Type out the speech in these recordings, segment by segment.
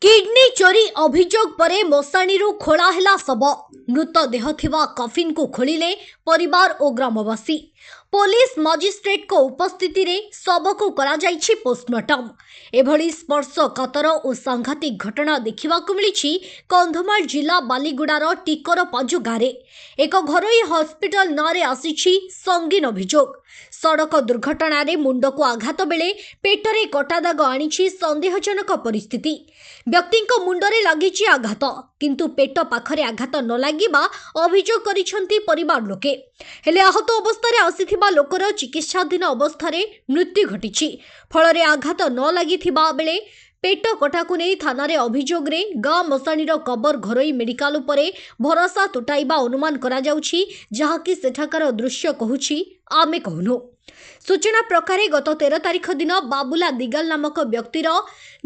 Kidney चोरी अभियोग परे मोसाणीरू खोला हेला शव मृतदेह थिबा कफिन को खोलिले परिवार और ग्रामवासी। पुलिस मजिस्ट्रेट को उपस्थिति रे शव को करा जाइछि पोस्टमार्टम। एभली स्पर्शकातर और सांघातिक घटना देखिबाकु मिलिछि कंधमाल जिला बालीगुडार टिकर पाजु गारे एक घरोई हॉस्पिटल नारे आसीछि संगीन अभियोग। सड़क दुर्घटना रे मुंड को आघात बेले पेटरे कटादाग आनिछि संदेहजनक परिस्थिति। व्यक्ति मुंडरे लागिछि आघात किंतु पेट पाखरे आघात न लागिबा अभियोग करिसेंती परिवार लोके। हेले आहत अवस्था रे आसीथिबा लोकर चिकित्साधीन अवस्था रे मृत्यु घटिछि। फलरे आघात न लागिथिबा बेले पेट कटाकु नै थाना रे अभियोग रे गाँ मसाणीर कबर घरोई मेडिकल उपरे भरोसा तुटाइबा अनुमान करा जाउछि, जहाकि सेठाकार दृश्य कहुछि आमे कहनु। सूचना प्रकार गत 13 तारिख दिन बाबुला दिगाल नामक व्यक्तिर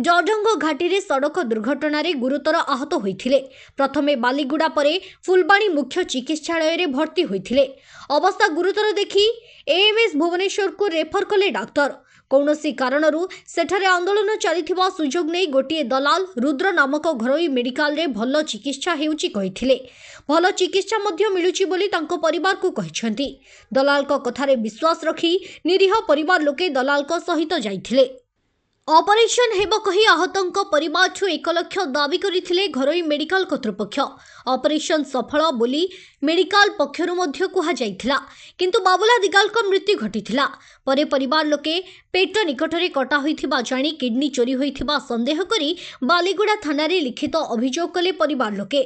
जजंग घाटी रे सड़क दुर्घटना रे गुरुतर आहत होइथिले। प्रथमे बालीगुड़ा परे फुलबाणी मुख्य चिकित्सालय रे भर्ती होइथिले। अवस्था गुरुतर देखि एएमएस भुवनेश्वर को रेफर कले डाक्टर। कौनसी कारणरू सेठारे आंदोलन चलिथिबा सुजोग नै गोटिए दलाल रुद्र नामक घरोई मेडिकल रे भल चिकित्सा हेउची कहिथिले। भल चिकित्सा मध्य मिलुची बोली तांको परिवार को कहिसंती। दलाल को कथारे विश्वास रखी निरीह परिवार लोके दलाल को सहित जाइथिले। ऑपरेशन हेबो कही आहतंक परिवार 1 लाख दाबी करिथिले घरोई मेडिकल कर्तृपक्ष। ऑपरेशन सफल बोली मेडिकल पक्षरु मध्य कुहा जाइथिला, किंतु बाबुला दिगाल को मृत्यु घटिथिला। परे परिवार लोके पेट निकटरे कटा होइथिबा जानी किडनी चोरी होइथिबा संदेह करी बालीगुड़ा थाना रे लिखित अभियोग कले परिवार लोके।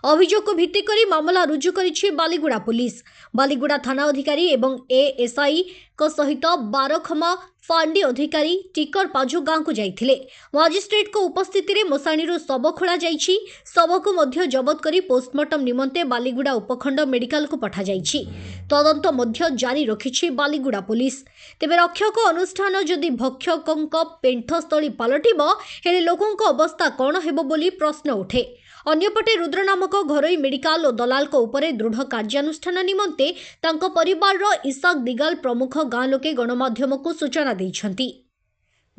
अभियोग को भित्ति करी मामला रुजु करिछि बालीगुड़ा पुलिस। बालीगुड़ा थाना अधिकारी एवं एएसआई को सहित 12 फांडी अधिकारी टिकर पाजु गांव को जाइथिले। मजिस्ट्रेट को उपस्थिति रे मोसाणीरू शव खोला जाइछि। शव को मध्य जबत करी पोस्टमार्टम निमंते बालीगुड़ा उपखंड मेडिकल को पठा जाइछि। तदंत मध्य जारी रखिछि बालीगुड़ा पुलिस। तेबे रक्षक अनुष्ठान जदि भक्षकक पेंठस्थली पलटिबो हेले लोकंक अवस्था कौन हेबो बोली प्रश्न उठे। अन्यपटे रुद्र नामक घरोई मेडिकल और दलाल को उपरे दृढ़ कार्यानुष्ठान निमंते तांको परिवार रो इसाक दिगाल प्रमुख गाँ लोके गणमाध्यम को सूचना दैछंती।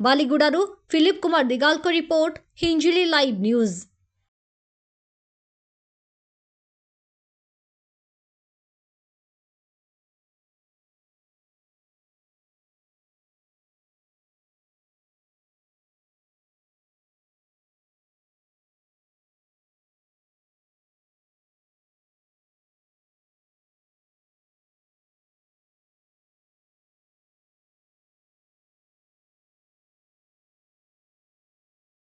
बालीगुडारू फिलिप कुमार दिगाल को रिपोर्ट, हिंजिली लाइव न्यूज।